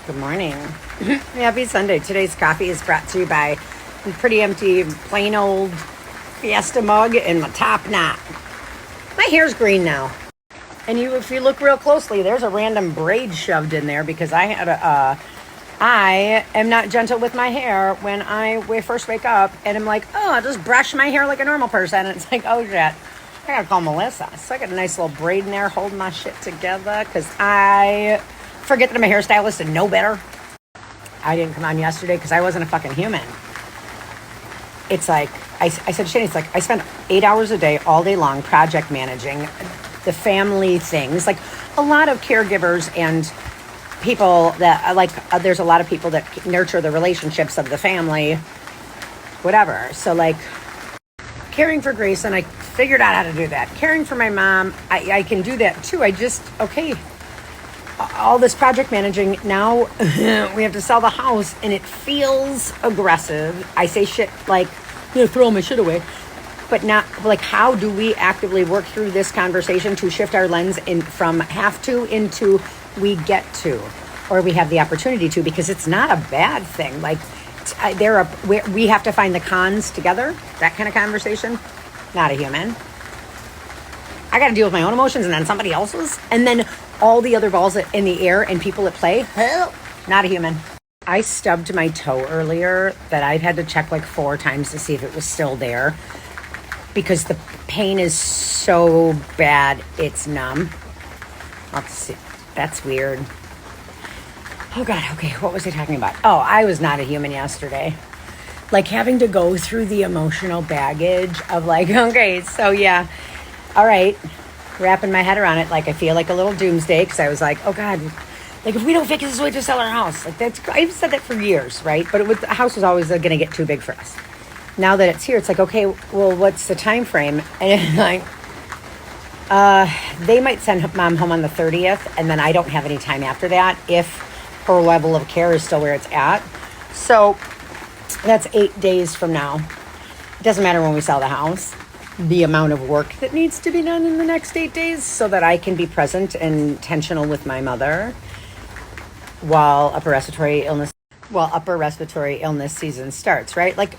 Good morning. Happy Sunday. Today's coffee is brought to you by a pretty empty, plain old Fiesta mug and my top knot. My hair's green now. And if you look real closely, there's a random braid shoved in there because I am not gentle with my hair when I first wake up and I'm like, oh, I'll just brush my hair like a normal person. And it's like, oh shit, I gotta call Melissa. So I got a nice little braid in there holding my shit together because I forget that I'm a hairstylist and know better. I didn't come on yesterday because I wasn't a fucking human. It's like, I said to Shane, it's like I spend 8 hours a day, all day long, project managing the family things. Like a lot of caregivers and people that, there's a lot of people that nurture the relationships of the family, whatever. So like caring for Grayson, I figured out how to do that. Caring for my mom, I can do that too. All this project managing, now we have to sell the house and it feels aggressive. I say shit like, throw my shit away. But not like, how do we actively work through this conversation to shift our lens from have to into we get to, or we have the opportunity to, because it's not a bad thing. Like we have to find the cons together, that kind of conversation. Not a human. I got to deal with my own emotions and then somebody else's. And then all the other balls in the air and people at play. Hell, not a human. I stubbed my toe earlier that I've had to check like 4 times to see if it was still there because the pain is so bad it's numb. Let's see. That's weird. Oh God, okay, what was I talking about? Oh, I was not a human yesterday. Like having to go through the emotional baggage of like, okay, so yeah, all right, wrapping my head around it. Like I feel like a little doomsday because I was like, oh God, like if we don't fix this, we have to sell our house. Like I've said that for years, right? But the house was always going to get too big for us. Now that it's here, it's like, okay, well, what's the time frame? And like, they might send mom home on the 30th, and then I don't have any time after that if her level of care is still where it's at. So that's 8 days from now. It doesn't matter when we sell the house. The amount of work that needs to be done in the next 8 days so that I can be present and intentional with my mother while upper respiratory illness season starts, right? Like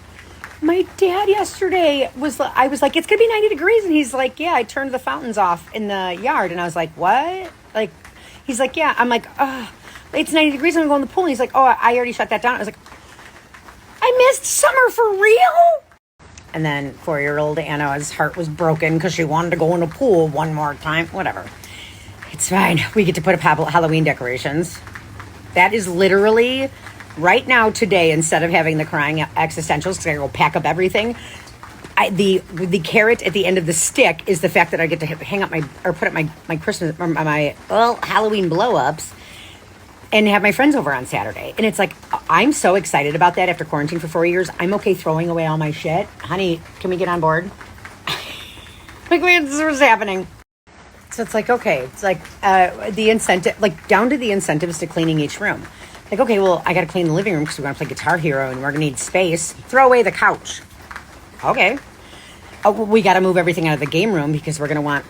my dad yesterday I was like, it's gonna be 90 degrees. And he's like, yeah, I turned the fountains off in the yard. And I was like, what? Like, he's like, yeah. I'm like, it's 90 degrees. I'm gonna go in the pool. And he's like, oh, I already shut that down. I was like, I missed summer for real? And then 4-year-old Anna's heart was broken because she wanted to go in a pool one more time. Whatever. It's fine. We get to put up Halloween decorations. That is literally right now, today, instead of having the crying existentials, because I go pack up everything, the carrot at the end of the stick is the fact that I get to hang up put up my Christmas, or my Halloween blow-ups and have my friends over on Saturday. And it's like, I'm so excited about that after quarantine for 4 years. I'm okay throwing away all my shit. Honey, can we get on board? Like, this is what's happening. So it's like, okay, it's like the incentive, like down to the incentives to cleaning each room. Like, okay, well, I got to clean the living room because we're going to play Guitar Hero and we're going to need space. Throw away the couch. Okay. Oh, we got to move everything out of the game room because we're going to want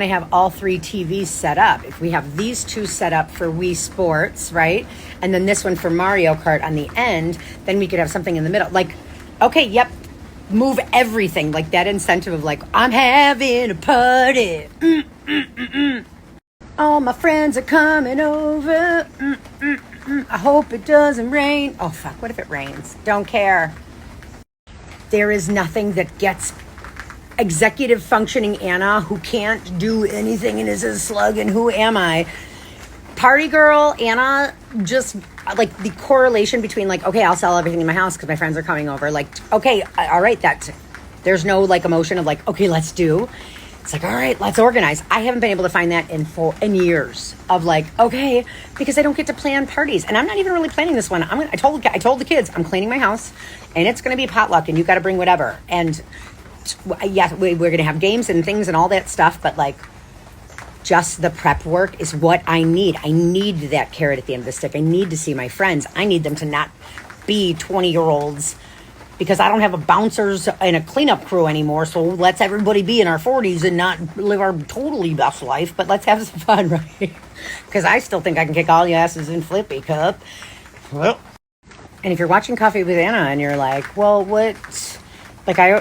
to have all 3 TVs set up. If we have these 2 set up for Wii Sports, right? And then this one for Mario Kart on the end, then we could have something in the middle. Like, okay, yep. Move everything, like that incentive of like, I'm having a party. All my friends are coming over. I hope it doesn't rain. Oh, fuck, what if it rains? Don't care. There is nothing that gets executive functioning Anna, who can't do anything and is a slug, and who am I? Party girl Anna, just like the correlation between like, okay, I'll sell everything in my house because my friends are coming over. Like, okay, all right, there's no like emotion of like, okay, let's do. It's like, all right, let's organize. I haven't been able to find that in years of like, okay, because I don't get to plan parties, and I'm not even really planning this one. I told the kids I'm cleaning my house, and it's going to be potluck, and you got to bring whatever. And yeah, we're going to have games and things and all that stuff, but like, just the prep work is what I need. I need that carrot at the end of the stick. I need to see my friends. I need them to not be 20-year-olds because I don't have a bouncers and a cleanup crew anymore. So let's everybody be in our 40s and not live our totally best life, but let's have some fun, right? Because I still think I can kick all the asses in Flippy Cup. Well, and if you're watching Coffee with Anna and you're like, well, what? Like, I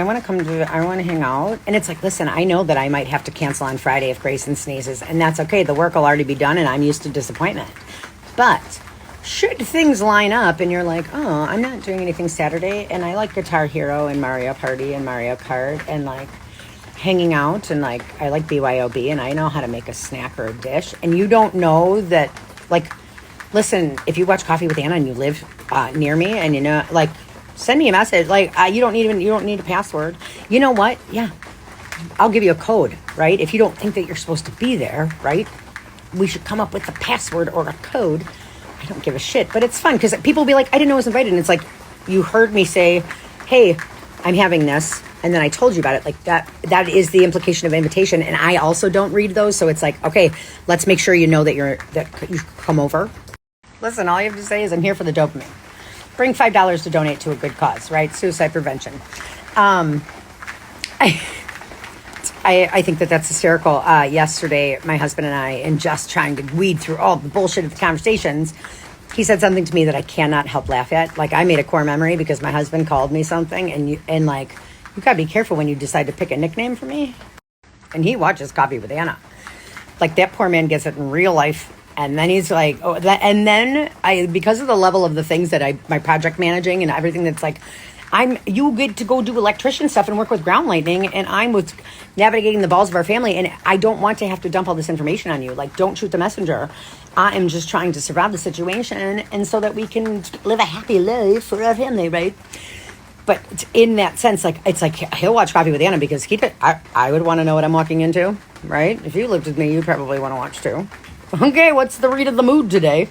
want to hang out. And it's like, listen, I know that I might have to cancel on Friday if Grayson sneezes. And that's okay. The work will already be done and I'm used to disappointment. But should things line up and you're like, oh, I'm not doing anything Saturday. And I like Guitar Hero and Mario Party and Mario Kart and like hanging out. And like, I like BYOB and I know how to make a snack or a dish. And you don't know that, like, listen, if you watch Coffee with Anna and you live near me and you know, like, send me a message. Like, you don't need a password. You know what? Yeah. I'll give you a code, right? If you don't think that you're supposed to be there, right? We should come up with a password or a code. I don't give a shit, but it's fun because people will be like, I didn't know I was invited. And it's like, you heard me say, hey, I'm having this. And then I told you about it. Like that is the implication of invitation. And I also don't read those. So it's like, okay, let's make sure you know that you come over. Listen, all you have to say is I'm here for the dopamine. Bring $5 to donate to a good cause, right? Suicide prevention. I think that's hysterical. Yesterday, my husband and I, in just trying to weed through all the bullshit of the conversations, he said something to me that I cannot help laugh at. Like, I made a core memory because my husband called me something, and you gotta be careful when you decide to pick a nickname for me. And he watches Coffee with Anna. Like, that poor man gets it in real life. And then he's like, oh, that, and then because of the level of the things that my project managing and everything that's like, you get to go do electrician stuff and work with ground lightning, and I'm with navigating the balls of our family, and I don't want to have to dump all this information on you. Like, don't shoot the messenger. I am just trying to survive the situation, and so that we can live a happy life for our family, right? But in that sense, like, it's like he'll watch Coffee with Anna because I would want to know what I'm walking into, right? If you lived with me, you'd probably want to watch too. Okay, what's the read of the mood today?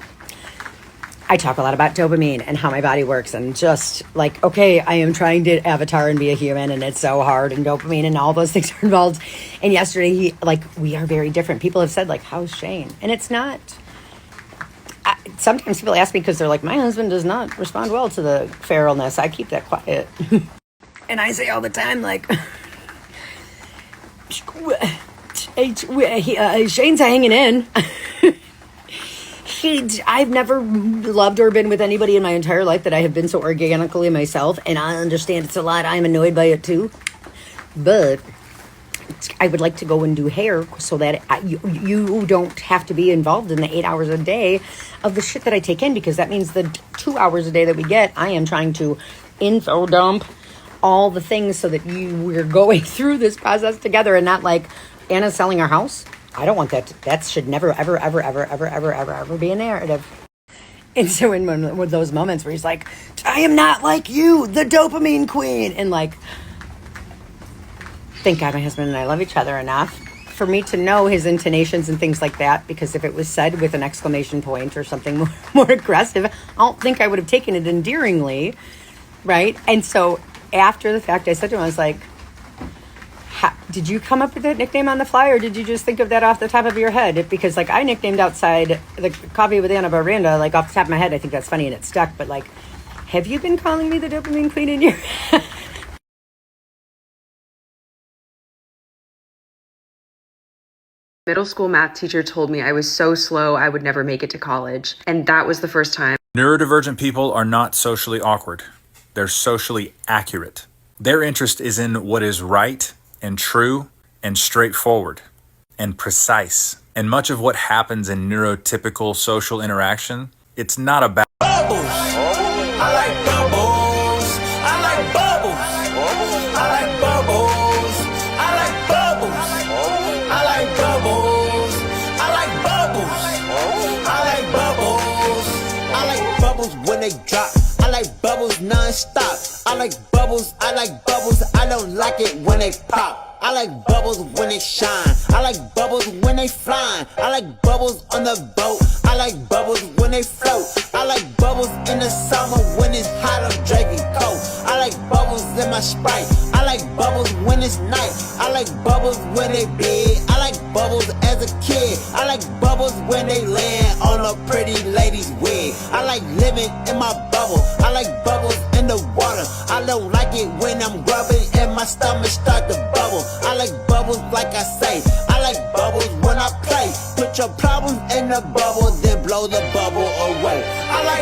I talk a lot about dopamine and how my body works, and just like, okay, I am trying to avatar and be a human, and it's so hard, and dopamine and all those things are involved. And yesterday, we are very different. People have said, like, how's Shane? And it's not. Sometimes people ask me because they're like, my husband does not respond well to the feralness. I keep that quiet. And I say all the time, like, Shane's hanging in. I've never loved or been with anybody in my entire life that I have been so organically myself, and I understand it's a lot. I'm annoyed by it too, but I would like to go and do hair so that you don't have to be involved in the 8 hours a day of the shit that I take in, because that means the 2 hours a day that we get, I am trying to info dump all the things so that we're going through this process together, and not like Anna's selling our house. I don't want that. That should never, ever, ever, ever, ever, ever, ever, ever be a narrative. And so in one of those moments where he's like, I am not like you, the dopamine queen. And like, thank God my husband and I love each other enough for me to know his intonations and things like that. Because if it was said with an exclamation point or something more aggressive, I don't think I would have taken it endearingly. Right. And so after the fact, I said to him, I was like, did you come up with that nickname on the fly, or did you just think of that off the top of your head? Because like, I nicknamed outside the Coffee with Anna Miranda, like off the top of my head. I think that's funny and it stuck. But like, have you been calling me the Dopamine Queen in your head? Middle school math teacher told me I was so slow I would never make it to college. And that was the first time. Neurodivergent people are not socially awkward. They're socially accurate. Their interest is in what is right and true and straightforward and precise. And much of what happens in neurotypical social interaction, it's not about bubbles. I like bubbles. I like bubbles. I like bubbles. I like bubbles. I like bubbles. I like bubbles. I like bubbles. I like bubbles when they drop. I like bubbles non-stop. I like bubbles. I like bubbles. I don't like it when they pop. I like bubbles when they shine. I like bubbles when they flying. I like bubbles on the boat. I like bubbles when they float. I like bubbles in the summer when it's hot, I'm drinking cold. I like bubbles in my Sprite. I like bubbles when it's night. I like bubbles when they big. I like bubbles as a kid. I like bubbles when they land on a pretty lady's wig. I like living in my bubble. I like bubbles in the water. I the bubble away.